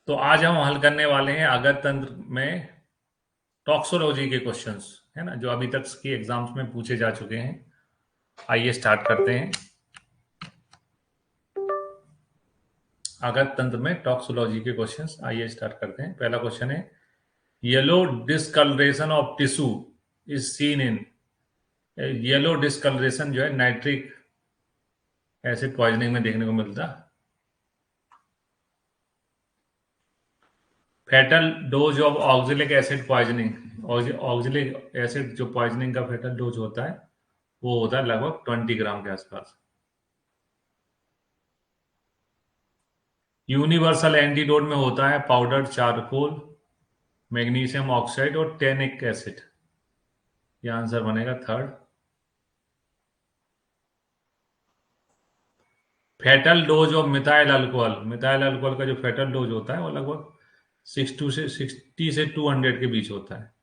तो आज हम हल करने वाले हैं अगर तंत्र में टॉक्सोलॉजी के क्वेश्चंस, है ना, जो अभी तक के एग्जाम्स में पूछे जा चुके हैं। आइए स्टार्ट करते हैं। अगर तंत्र में टॉक्सोलॉजी के क्वेश्चंस, आइए स्टार्ट करते हैं। पहला क्वेश्चन है, yellow discoloration of tissue is seen in. Yellow discoloration जो है नाइट्रिक एसिड पॉइजनिंग में देखने को मिलता है। Fatal dose of oxalic acid poisoning, oxalic acid जो पॉइजनिंग का फेटल डोज होता है वो होता है लगभग 20 ग्राम के आसपास। यूनिवर्सल एंटीडोट में होता है पाउडर चारकोल, मैग्नीशियम ऑक्साइड और टेनिक एसिड। ये आंसर बनेगा third. Fatal dose of methyl alcohol, methyl alcohol का जो फेटल डोज होता है वो लगभग 60 से 200 के बीच होता है।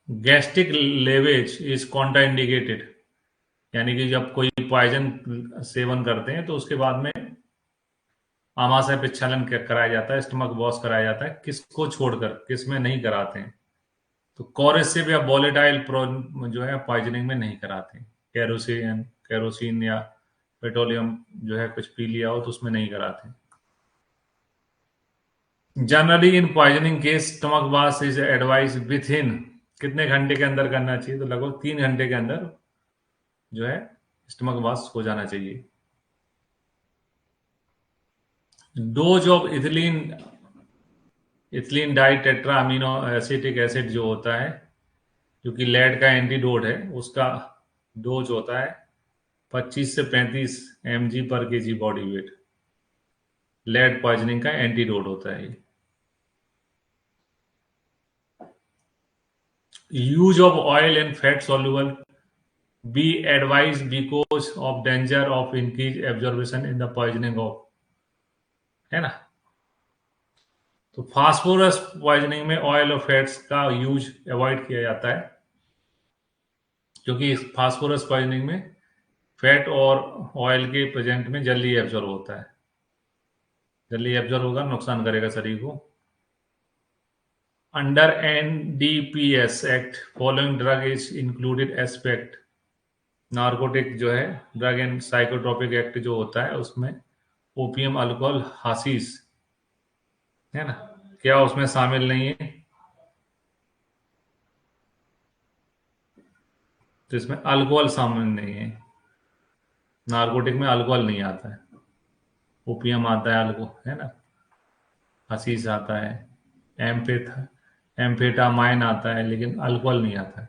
गैस्ट्रिक लेवेज इज कॉन्ट्राइंडिकेटेड, यानी कि जब कोई पॉइजन सेवन करते हैं तो उसके बाद में आमाशय प्रक्षालन कराया जाता है, स्टमक वॉश कराया जाता है, किसको छोड़कर, किसमें नहीं कराते हैं? तो कॉरेसिव या वॉलेटाइल जो है पॉइजनिंग में नहीं कराते हैं। केरोसिन केरोसिन या पेट्रोलियम जो है कुछ पी लिया हो तो उसमें नहीं कराते। Generally in poisoning case stomach wash is advice with इन, कितने घंटे के अंदर करना चाहिए? तो लगभग 3 घंटे के अंदर जो है स्टमक वाश हो जाना चाहिए। Dose of ethylene, ethylene di tetra amino acetic acid जो होता है, जो कि लेड का एंटीडोट है, उसका डोज होता है 25 से 35 mg पर KG body weight. Lead poisoning का एंटीडोट होता है ये। Use of oil and fat soluble be advise because of danger of increase absorption in the poisoning of, है ना। तो फास्फोरस पॉइजनिंग में ऑयल और फैट्स का यूज अवॉइड किया जाता है, क्योंकि फास्फोरस पॉइजनिंग में फैट और ऑयल के प्रेजेंट में जल्दी एब्जॉर्ब होता है, जल्दी एब्जॉर्ब होगा, नुकसान करेगा शरीर को। Under NDPS act following drug is included aspect. Narcotic जो है ड्रग एंड साइकोट्रोपिक एक्ट जो होता है उसमें ओपियम, अल्कोहल, हाशीस, है ना, क्या उसमें शामिल नहीं है? तो इसमें अल्कोहल शामिल नहीं है। नार्कोटिक में अल्कोहल नहीं आता है, ओपियम आता है, अल्कोहल, है ना, हशीश आता है, एम्फेथ एम्फेटामाइन आता है, लेकिन अल्कोहल नहीं आता है।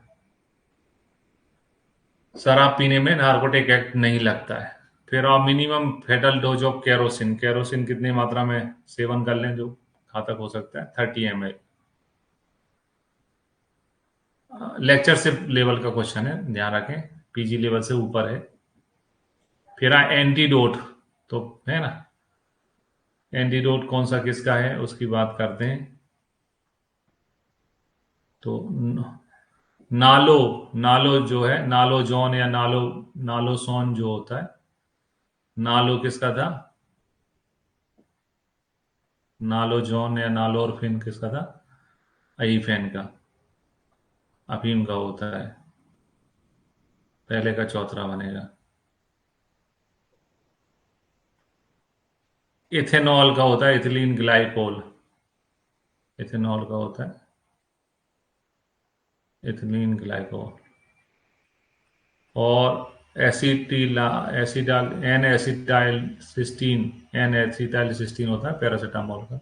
शराब पीने में नार्कोटिक एक्ट नहीं लगता है। फिर और minimum fatal dose of kerosene, kerosene कितनी मात्रा में सेवन कर लें जो घातक हो सकता है? 30 ml। लेक्चरशिप लेवल का क्वेश्चन है, ध्यान रखें, पीजी लेवल से ऊपर है। फिर एंटीडोट, तो है ना, एंटीडोट कौन सा किसका है उसकी बात करते हैं। तो नालो, नालो जो है, नालोजोन या नालोसोन जो होता है, नालो किसका था? नालोजोन या नालोरफिन किसका था? अईफेन का, अफीम का होता है। पहले का चौथरा बनेगा। इथेनॉल का होता है इथिलीन ग्लाइकोल, इथेनॉल का होता है इथिलीन ग्लाइकोल। और एसिटिला एसिटाल N acetyl cysteine, N acetyl cysteine होता है पैरासीटामोल का।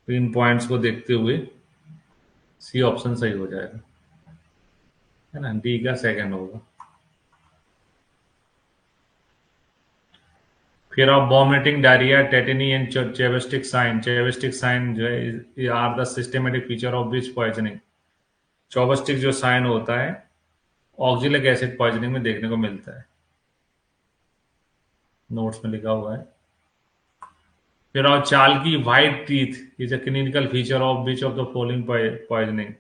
तो इन पॉइंट्स को देखते हुए सी ऑप्शन सही हो जाएगा, है ना, डी का सेकंड होगा। फिर of vomiting, diarrhoea, tetany and Chvostek sign, Chvostek sign जो है are the systematic feature of which poisoning. Chvostek जो साइन होता है ऑक्जेलिक एसिड पॉइजनिंग में देखने को मिलता है, नोट्स में लिखा हुआ है। फिर और चाल की white teeth is a clinical feature of which of the following poisoning,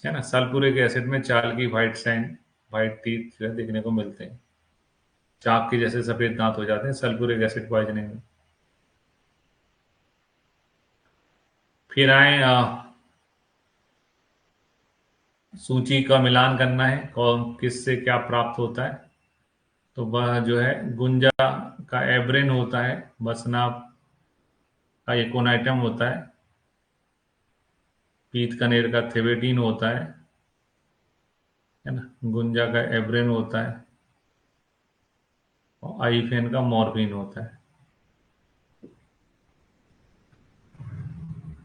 है ना। सल्फ्यूरिक एसिड में चाल की व्हाइट साइन, व्हाइट टीथ जो है देखने को मिलते हैं। चाक के जैसे सफेद दांत हो जाते हैं सल्फ्यूरिक एसिड पॉइजनिंग में। फिर आए सूची का मिलान करना है कौन किससे क्या प्राप्त होता है। तो वह जो है गुंजा का एब्रेन होता है, बसनाप का एकोनाइटम होता है, पीत कनेर का थेवेटिन होता है ना, गुंजा का एब्रेन होता है, और आईफेन का मॉर्फिन होता है।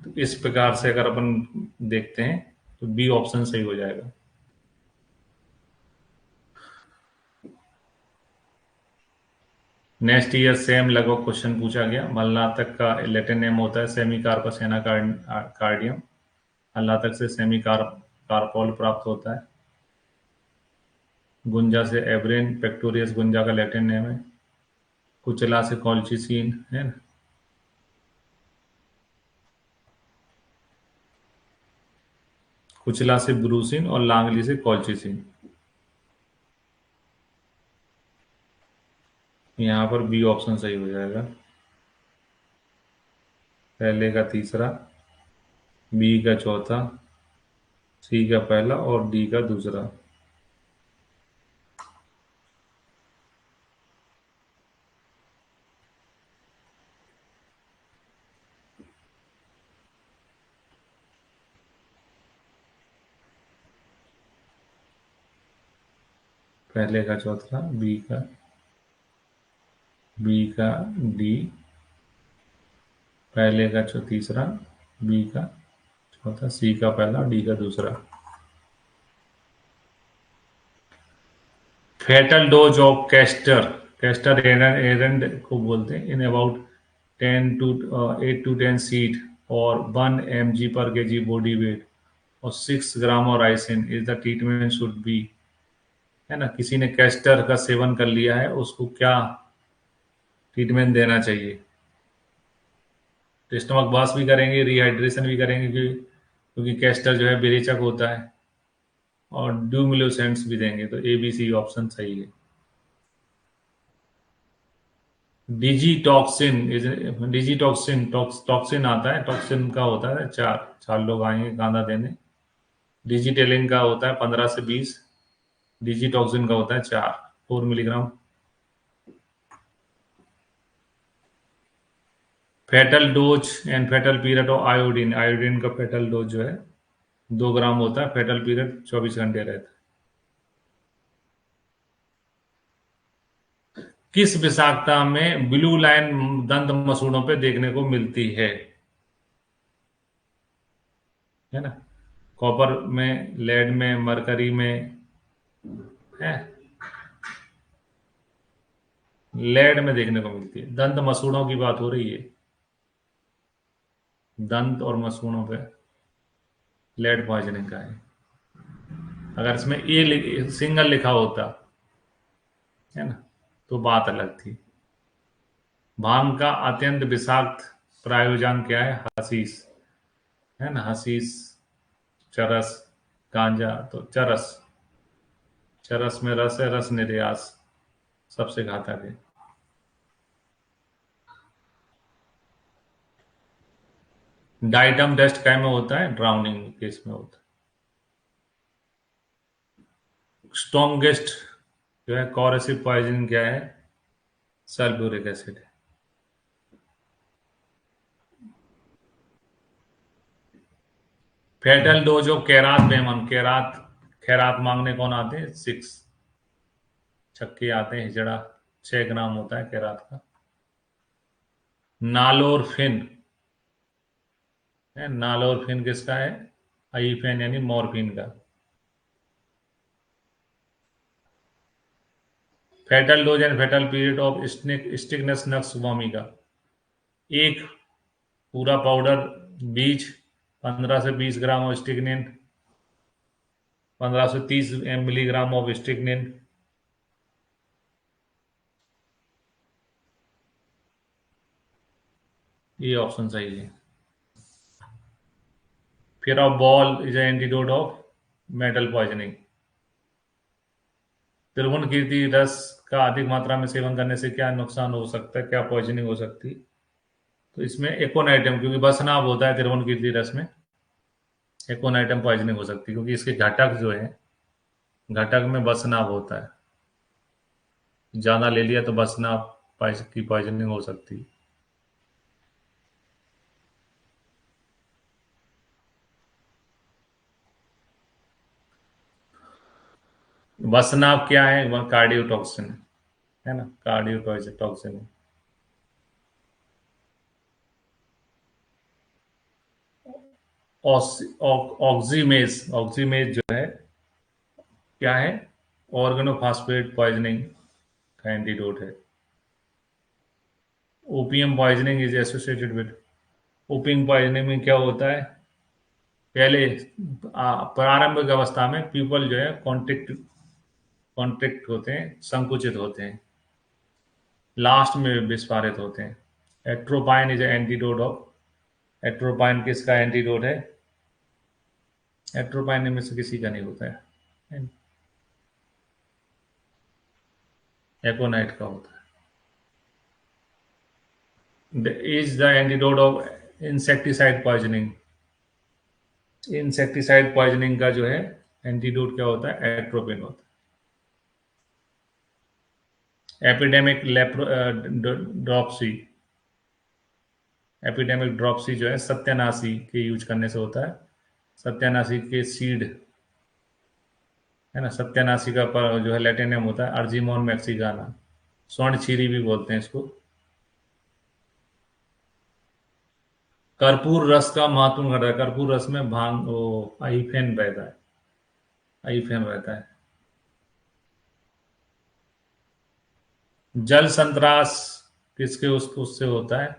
तो इस प्रकार से अगर अपन देखते हैं तो बी ऑप्शन सही हो जाएगा। नेक्स्ट ईयर सेम लगभग क्वेश्चन पूछा गया। मलनातक का लैटिन नेम होता है सेमी कार्पसेना कार्डियम। मलनातक से सेमी कार्पोल प्राप्त होता है। गुंजा से एब्रेन पेक्टोरियस गुंजा का लैटिन नेम है। कुचला से कॉल्चिसिन है ना। कुचला से ब्रूसिन और लांगली से कॉल्चिसिन। यहाँ पर बी ऑप्शन सही हो जाएगा। पहले का तीसरा, बी का चौथा, सी का पहला और डी का दूसरा। पहले का चौथा, बी का डी, पहले का तीसरा, बी का चौथा, सी का पहला, डी का दूसरा। Fatal dose of castor, castor एरेंड को बोलते हैं, इन अबाउट 8 to 10 सीड और 1 mg पर केजी बॉडी वेट और 6 ग्राम और Aisin is the treatment should be. है ना, किसी ने कैस्टर का सेवन कर लिया है उसको क्या ट्रीटमेंट देना चाहिए। तो स्टमक वाश भी करेंगे, रिहाइड्रेशन भी करेंगे, क्योंकि कैस्टर जो है बेरेचक होता है, और ड्यूमिलोसेंट्स भी देंगे। तो ए बी सी ऑप्शन सही है। डिजीटॉक्सिन टॉक्सिन आता है, टॉक्सिन का होता है चार चार लोग आएंगे कांदा देने। डिजिटेलिन का होता है 15 से 20, डिजीटॉक्सिन का होता है 4 milligram. Fatal dose and fatal period of iodine, iodine का फेटल डोज जो है 2 ग्राम होता है, फेटल पीरियड 24 घंटे रहता है। किस विषाक्तता में ब्लू लाइन दंत मसूड़ों पे देखने को मिलती है ना, कॉपर में, लेड में, मरकरी में है, लेड में देखने को मिलती है। दंत मसूड़ों की बात हो रही है, दंत और मसूड़ों पे लेड पॉइजनिंग का है। अगर इसमें ए सिंगल लिखा होता है ना तो बात अलग थी। भांग का अत्यंत विषाक्त प्रायोजन क्या है? हसीस, है ना, हसीस, चरस, गांजा। तो चरस, चरस में रस है, रस निर्यास सबसे घातक है। डाइटम डस्ट काय में होता है? ड्राउनिंग केस में होता है। स्ट्रॉन्गेस्ट जो है कॉरेसिव पॉइजन क्या है? सल्फ्यूरिक एसिड है। फेटल डोज ऑफ कैरात बेमन, कैरात खैरात मांगने कौन आते हैं? 6 छक्के आते हैं, हिजड़ा 6 ग्राम होता है कैरात का। नालोरफिन है, नालोरफिन किसका है? आईफेन यानी मॉर्फिन का। Fatal dose and fatal period of स्टिकनेस नक्स वॉमी का। एक पूरा पाउडर बीज 15 से 20 ग्राम ऑफ स्टिकनिन, 15 से 30 मिलीग्राम ऑफ स्टिकनिन। ये ऑप्शन सही है। फिर of BAL is antidote of metal poisoning. Tribhuvan Kirti Ras का अधिक मात्रा में सेवन करने से क्या नुकसान हो सकता है, क्या पॉइजनिंग हो सकती है? तो इसमें एकोनाइटम, क्योंकि बसनाभ होता है त्रिभुवन कीर्ति रस में, एकोनाइटम पॉइजनिंग हो सकती है, क्योंकि इसके घटक जो है, घटक में बसनाभ होता है। ज्यादा ले लिया तो बसनाभ की पॉइजनिंग हो सकती है। बसनाभ क्या है? वह कार्डियोटॉक्सिन है ना, कार्डियोटॉक्सिन। ऑक्सीमेज, ऑक्सीमेज जो है क्या है? ऑर्गेनोफॉस्फेट पॉइजनिंग का एंटीडोट है। Opium poisoning is associated with, opium poisoning में क्या होता है? पहले प्रारंभिक अवस्था में पीपल जो है कॉन्ट्रिक्ट होते हैं, संकुचित होते हैं, लास्ट में विस्फारित होते हैं। Atropine is antidote of, atropine किसका एंटीडोट है? एट्रोपाइन में से किसी का नहीं होता है, एकोनाइट का होता है। Is the antidote of insecticide poisoning, insecticide poisoning का जो है एंटीडोट क्या होता है? एट्रोपिन होता है। एपिडेमिक ड्रॉप्सी, एपिडेमिक ड्रॉप्सी जो है सत्यानाशी के यूज करने से होता है। सत्यानाशी के सीड है ना, सत्यानाशी का जो है लैटिन नेम होता है अर्जिमोन मैक्सिकाना, स्वर्ण छीरी भी बोलते हैं इसको। कर्पूर रस का महत्व घटा है, कर्पूर रस में भांग वो आइफेन रहता है, आइफेन रहता है। जल संतरास किसके उससे होता है?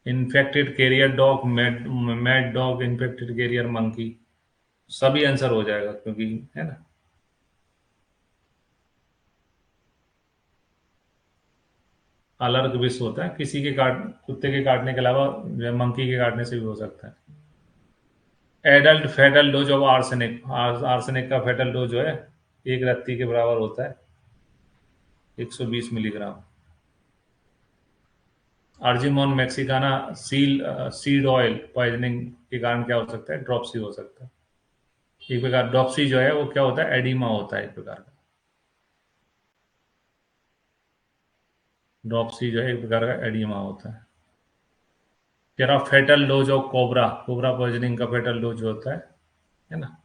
Infected carrier dog, mad dog, infected carrier monkey. सभी आंसर हो जाएगा क्योंकि है ना। अलर्ग विष होता है किसी के काट, कुत्ते के काटने के अलावा मंकी के काटने से भी हो सकता है। Adult fatal dose of arsenic, arsenic का फेटल डोज जो है एक रत्ती के बराबर होता है, 120 milligram. Argemone mexicana seed oil poisoning के कारण क्या हो सकता है? ड्रॉप्सी हो सकता है। एक प्रकार ड्रॉप्सी जो है वो क्या होता है? एडिमा होता है एक प्रकार का। ड्रॉप्सी जो है एक प्रकार का एडिमा होता है। तेरा fatal dose of cobra, cobra poisoning का फेटल डोज जो होता है ना,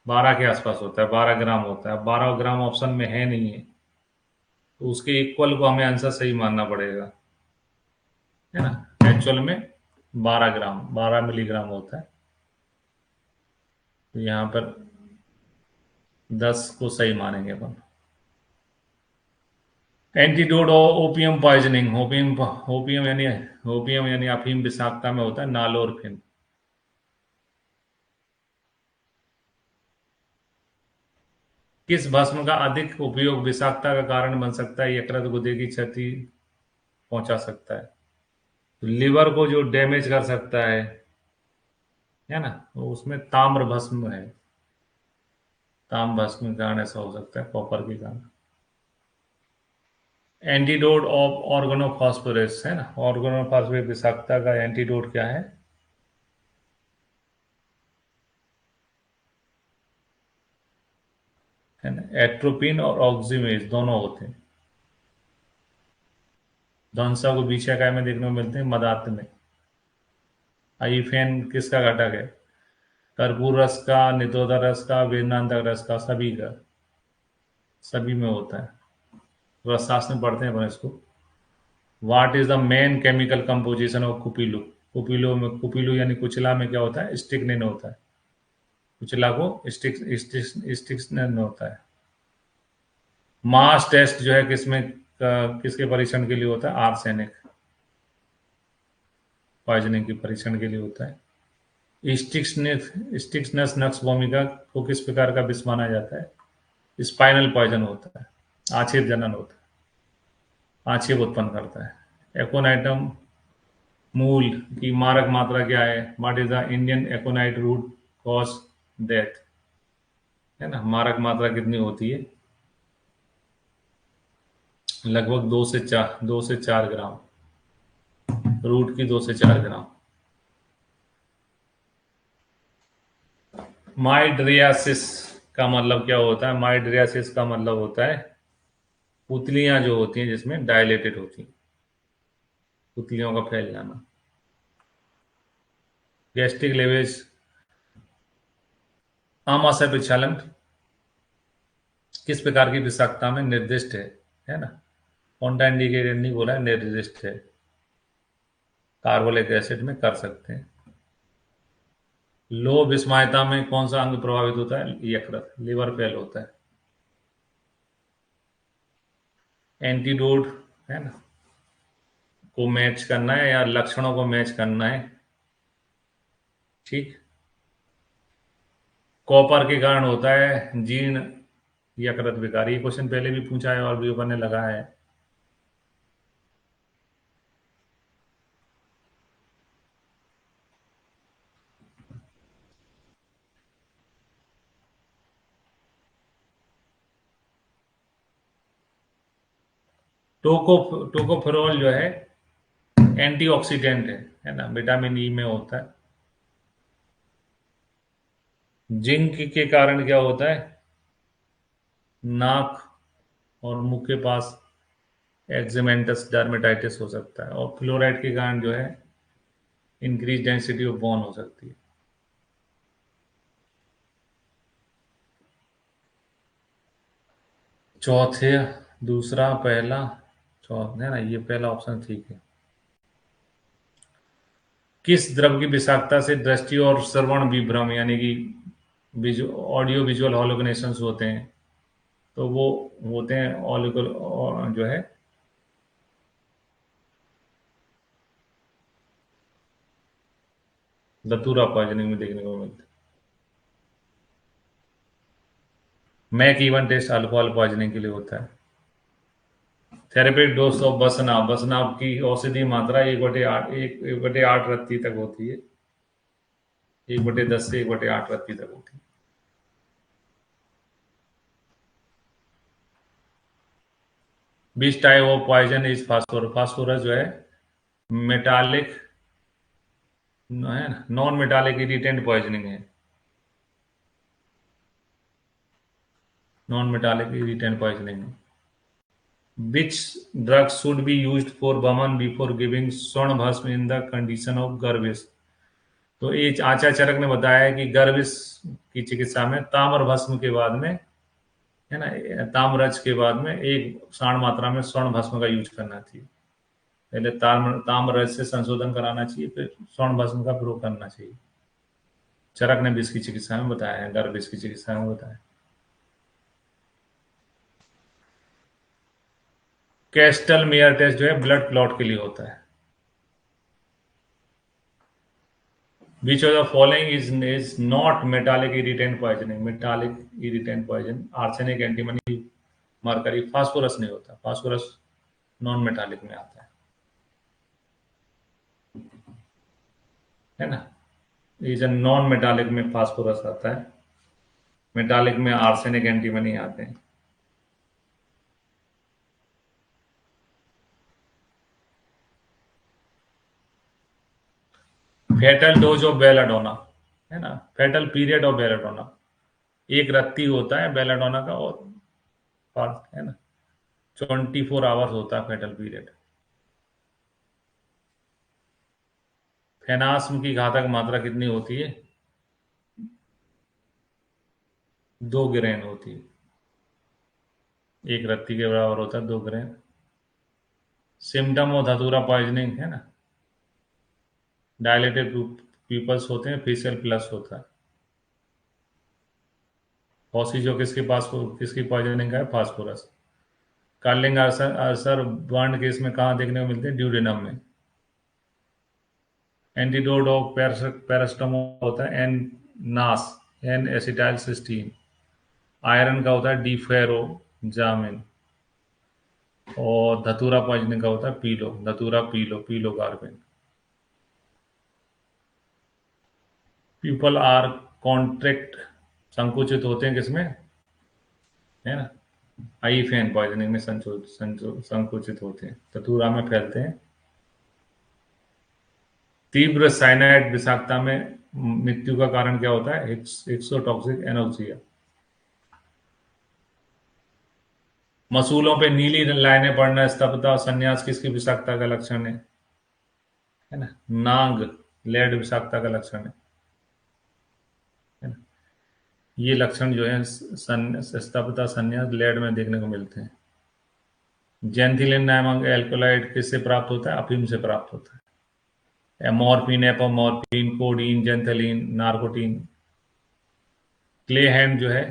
12 के आसपास होता है, 12 ग्राम होता है। 12 ग्राम ऑप्शन में है नहीं है, तो उसके इक्वल को हमें आंसर सही मानना पड़ेगा, है ना। एक्चुअल में 12 ग्राम, 12 मिलीग्राम होता है, तो यहाँ पर 10 को सही मानेंगे अपन। Antidote opium poisoning, opium, opium यानी अफीम विषाक्तता में होता है नालोरफिन। किस भस्म का अधिक उपयोग विषाक्तता का कारण बन सकता है? यकृत गुर्दे की क्षति पहुंचा सकता है, लिवर को जो डैमेज कर सकता है ना, तो उसमें ताम्र भस्म है, ताम्र भस्म के कारण ऐसा हो सकता है, कॉपर के कारण। एंटीडोट ऑफ ऑर्गेनोफॉस्फोरस है ना, ऑर्गेनोफॉस्फोरस विषाक्तता का एंटीडोट क्या है ना, एट्रोपिन और ऑक्सीमेज दोनों होते हैं। ध्वंसा को बीच काय में देखने को मिलते हैं, मदार्थ में। आइफेन किसका घटक है? कर्पूर रस का, नितोदा रस का, वेदांतक रस का, सभी का, सभी में होता है। रसशास्त्र में पढ़ते हैं अपन इसको। What is the main chemical composition of कुपीलू? कुपीलू में, कुपीलू यानी कुचला में क्या होता है? स्टिक्निन होता है, कुचला को स्टिक्निन होता है। मास टेस्ट जो है किसमें, किसके परीक्षण के लिए होता है? आर्सेनिक पॉइजनिंग के परीक्षण के लिए होता है। स्टिक्सनेस नक्स भूमिका को किस प्रकार का विष माना जाता है? स्पाइनल पॉइजन होता है, आक्षेप जनन होता है, आक्षेप उत्पन्न करता है। एकोनाइटम मूल की मारक मात्रा क्या है? What is the Indian aconite root cause death? है ना। मारक मात्रा कितनी होती है? लगभग 2 से 4 ग्राम। रूट की 2 से 4 ग्राम। माइड्रियासिस का मतलब क्या होता है? माइड्रियासिस का मतलब होता है पुतलियां जो होती हैं जिसमें डायलेटेड होती हैं, पुतलियों का फैल जाना। गैस्ट्रिक लेवेज, आमाशय प्रक्षालन किस प्रकार की विषाक्तता में निर्दिष्ट है ना। कॉन्ट्राइंडिकेटेड नहीं बोला है, निर्दिष्ट है। कार्बोलिक एसिड में कर सकते हैं। लो विषमयता में कौन सा अंग प्रभावित होता है? यकृत, लिवर फेल होता है। एंटीडोट, है ना, को मैच करना है या लक्षणों को मैच करना है। ठीक। कॉपर के कारण होता है जीर्ण यकृत विकार। ये क्वेश्चन पहले भी पूछा है और भी ऊपर ने लगा है। टोकोफेरोल जो है एंटीऑक्सीडेंट है ना, विटामिन ई में होता है। जिंक के कारण क्या होता है? नाक और मुंह के पास एक्जिमेंटस डर्मेटाइटिस हो सकता है। और फ्लोराइड के कारण जो है इंक्रीज डेंसिटी ऑफ बोन हो सकती है। चौथे, दूसरा, पहला, चौथा है ना, ये पहला ऑप्शन ठीक है। किस द्रव की विषाक्तता से दृष्टि और श्रवण विभ्रम यानी कि ऑडियो विजुअल हॉलोजिनेशंस होते हैं? तो वो होते हैं ऑलिगो जो है धतूरा पॉइजनिंग में देखने को मिलता है। McEwan test alcohol poisoning के लिए होता है। थेरेपेटिक डोज ऑफ बसनाव, बसनाव की औषधि मात्रा 1/8, 1/8 रत्ती तक होती है। 1/10 से 1/8 रत्ती तक होती है। Which type of poison is phosphorus. Phosphorus जो है मेटालिक, है ना, नॉन मेटालिक इरिटेंट पॉइजनिंग है। नॉन मेटालिक इरिटेंट पॉइजनिंग है। Which drug should be used for वमन बिफोर गिविंग स्वर्ण भस्म इन द कंडीशन ऑफ गर्भिश? तो ये आचार्य चरक ने बताया है कि गर्भिश की चिकित्सा में ताम्र भस्म के बाद में, है ना, ताम्रज के बाद में एक साण मात्रा में स्वर्ण भस्म का यूज करना चाहिए। पहले ताम्रज से संशोधन कराना चाहिए, फिर स्वर्ण भस्म का प्रयोग करना चाहिए। चरक ने विष की चिकित्सा में बताया है, गर्भिश की चिकित्सा में बताया। कैस्टल मेयर टेस्ट जो है ब्लड क्लॉट के लिए होता है। Which of the following is not metallic irritant poisoning? Metallic irritant poison, arsenic, antimony, mercury. Phosphorus नहीं होता, फास्फोरस नॉन मेटालिक में आता है ना। ये नॉन मेटालिक में फास्फोरस आता है, मेटालिक में आर्सेनिक, एंटीमनी आते हैं। फेटल डोज ऑफ बेलाडोना, है ना, फेटल पीरियड ऑफ बेलाडोना। एक रत्ती होता है बेलाडोना का, और है ना 24 आवर्स होता है फेटल पीरियड। फेनास्म की घातक मात्रा कितनी होती है? 2 ग्रेन होती है। एक रत्ती के बराबर होता है 2 ग्रेन। सिम्टम ऑफ धतूरा पॉइजनिंग, है ना, डायलेटेड पीपल्स होते हैं, फेशियल प्लस होता है। फॉसी जो किसकी पॉइजनिंग का है? Phosphorus. Curling ulcer ulcer burn case में कहाँ देखने को मिलते हैं? ड्यूडेनम में। एंटीडोट ऑफ पैरास्टामोल होता है एन नास, एन एसिटाइल सिस्टीन। आयरन का होता है डिफेरोजामिन। और धतूरा पॉइजनिंग का होता है पीलो कार्बिन। पीपल आर कॉन्ट्रैक्ट संकुचित होते हैं किसमें, है ना, आई फैन पॉइजनिंग में संकुचित होते हैं, धतूरा में फैलते हैं। तीव्र साइनाइड विषाक्तता में मृत्यु का कारण क्या होता है, एक्सोटॉक्सिक एनोक्सिया। मसूलों पे नीली लाइनें पड़ना, स्तब्धता और संन्यास किसकी विषाक्तता का लक्षण है ना, नाग लेड विषाक्तता का लक्षण है ना। ये लक्षण जो है स्तब्धता संन्यास लेड में देखने को मिलते हैं। जेंथिलिन नामक एल्कोलाइड किससे प्राप्त होता है, अफीम से प्राप्त होता है। मॉर्फिन, एपोमॉर्फिन, कोडीन, जेंथलिन, नार्कोटीन। क्ले हैंड जो है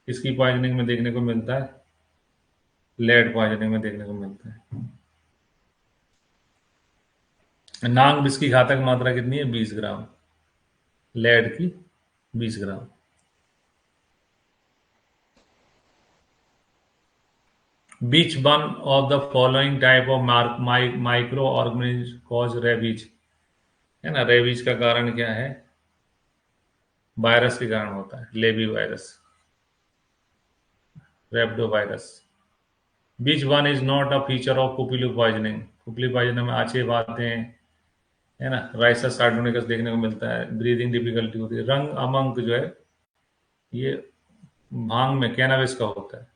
किसकी पॉइजनिंग में देखने को मिलता है, लेड पॉइजनिंग में देखने को मिलता है। नाग विष की घातक मात्रा कितनी है, 20 ग्राम, लेड की 20 ग्राम। Which one of the following type of microorganism cause rabies, है ना, रेबीज का कारण क्या है, वायरस के कारण होता है, लेबी virus, rhabdo virus. Which one is not a feature of पुपीलू पॉइजनिंग, पुपीलू पॉइजनिंग में आछे आते हैं, है ना, राइसस सार्डोनिकस देखने को मिलता है, ब्रीदिंग डिफिकल्टी होती है। रंग अमंक जो है ये भांग में कैनाबिस का होता है।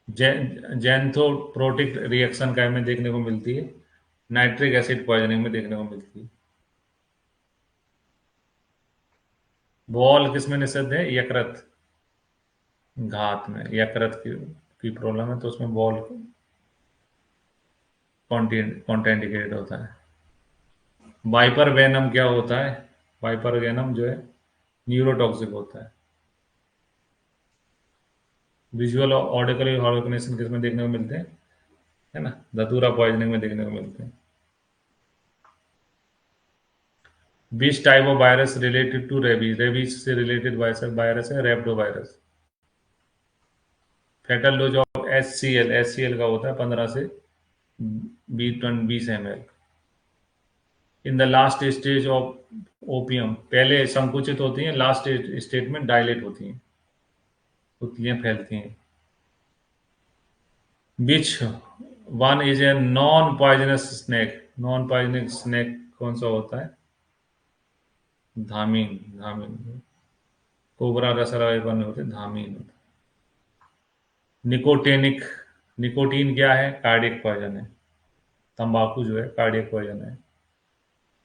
जैंथोप्रोटिक रिएक्शन का में देखने को मिलती है, नाइट्रिक एसिड पॉइजनिंग में देखने को मिलती है। बॉल किसमें निषिद्ध है, यकृत घात में, यकृत की प्रॉब्लम है तो उसमें बॉल कॉन्टेंडिकेट होता है। वाइपर वेनम क्या होता है, वाइपर वेनम जो है न्यूरोटॉक्सिक होता है। विजुअल और ऑडिकल हार्मोनेशन किसमें देखने को मिलते हैं, है ना, धतूरा पॉइजनिंग में देखने को मिलते हैं। Which type of virus related to rabies, rabies से रिलेटेड वायरस है rhabdo virus. Fatal dose of H C L का होता है 15 से 20 ml। In the last stage of opium, पहले संकुचित होती हैं, लास्ट स्टेज में डायलेट होती हैं, पुतलियां फैलती हैं। Which one is a non poisonous snake, non poisonous snake कौन सा होता है, धामीन, धामीन। कोबरा रसरा बने होते, धामीन होता है। निकोटेनिक, निकोटीन क्या है, कार्डियक पॉइजन है, तंबाकू जो है कार्डियक पॉइजन है।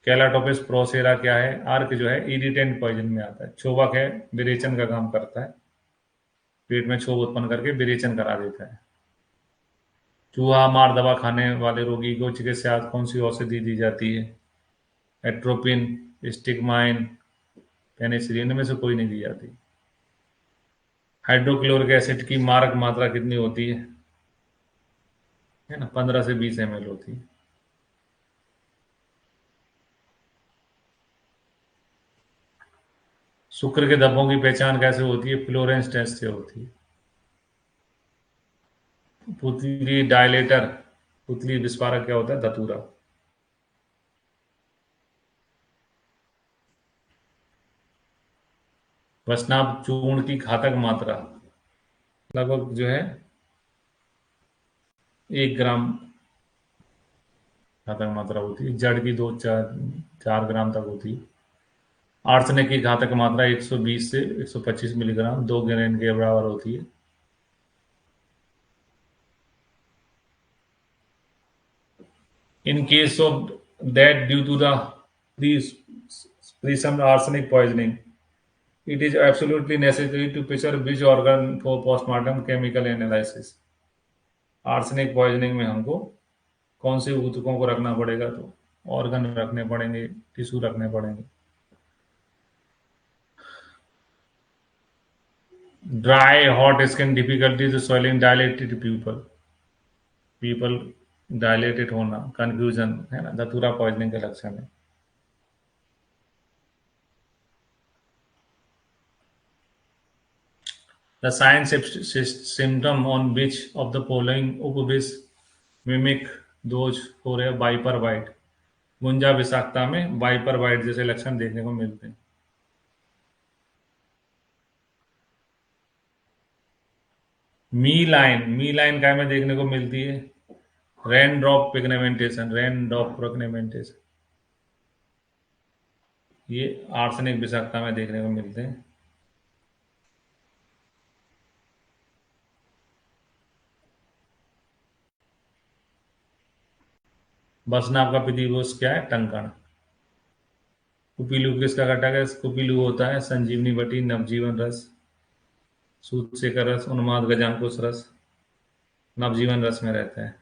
कैलाटोपिस प्रोसेरा क्या है, आर्क जो है इरिटेंट पॉइजन में आता है। क्षोभक है, विरेचन का काम करता है, पेट में क्षोभ उत्पन्न करके विरेचन करा देता है। चूहा मार दवा खाने वाले रोगी को चिकित्सा कौन सी औषधि दी जाती है, एट्रोपिन, स्टिकमाइन, पेनिसिलिन में से कोई नहीं दी जाती। हाइड्रोक्लोरिक एसिड की मारक मात्रा कितनी होती है ना, 15 से 20 ml होती है। शुक्र के धब्बों की पहचान कैसे होती है, फ्लोरेंस टेस्ट से होती है। पुतली डायलेटर, पुतली विस्फारक क्या होता है, धतूरा। वसनाभ चूर्ण की घातक मात्रा लगभग जो है 1 ग्राम घातक मात्रा होती है, जड़ की 2-4 ग्राम तक होती है। आर्सेनिक की घातक मात्रा 120 से 125 मिलीग्राम, 2 ग्रेन के बराबर होती है। In case of that, due to the presumed arsenic poisoning, it is absolutely necessary to preserve which organ for postmortem chemical analysis। Arsenic poisoning में हमको कौन से ऊतकों को रखना पड़ेगा, तो ऑर्गन रखने पड़ेंगे, टिश्यू रखने पड़ेंगे। Dry hot skin difficulties, swelling, dilated people, people dilated होना, कंफ्यूजन, है ना, धतूरा पॉइजनिंग का लक्षण है। The sign symptom on which of the following उपविष mimic those for a viper bite, गुंजा विषाक्तता में वाइपर वाइट जैसे लक्षण देखने को मिलते हैं। मी लाइन काय में देखने को मिलती है? Rain drop pigmentation, rain drop pigmentation, ये आर्सेनिक विषाक्तता में देखने को मिलते हैं। बसनाभ का प्रतिकोष क्या है? टंकण। कुपीलू किसका घटक है? कुपीलू होता है संजीवनी बटी, नवजीवन रस, सूतशेखर रस, उन्माद गजांकुश रस, नवजीवन रस में रहता है।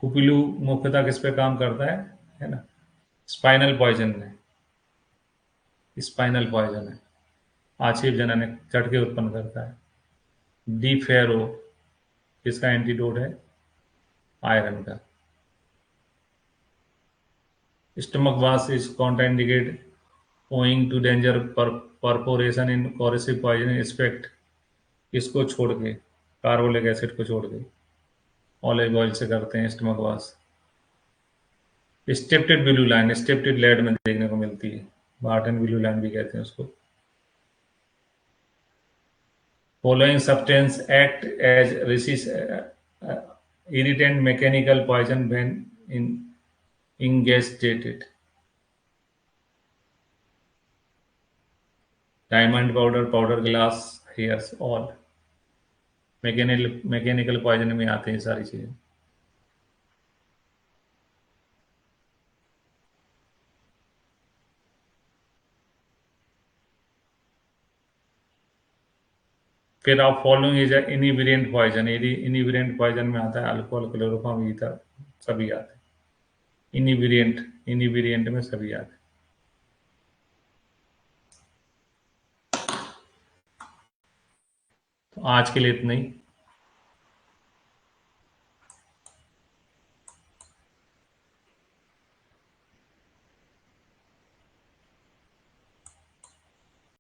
कुपीलू मुख्यतः किस पे काम करता है ना? स्पाइनल पॉइजन में, स्पाइनल पॉइजन है, आक्षेप जनन झटके उत्पन्न करता है। डी फेरो किसका एंटीडोट है? आयरन का। Stomach wash is contraindicate owing to danger perforation in corrosive poison except, किसको छोड़ के? कार्बोलिक एसिड को छोड़ के, ऑलिव ऑयल से करते हैं स्टमक वास। स्टेप्टेड ब्लू लाइन स्टेप्टेड लेड में देखने को मिलती है, बार्टन ब्लू लाइन भी कहते हैं उसको। Following substance act as irritant mechanical poison when ingested. Diamond powder, powder glass, hairs, all mechanical poison में आते हैं सारी चीजें। फिर आप following is invariant poison, invariant poison में आता है अल्कोहल, क्लोरोफॉर्म, ईथर, सभी आते हैं। इनिवेरिएंट में सभी आते हैं। तो आज के लिए इतना ही।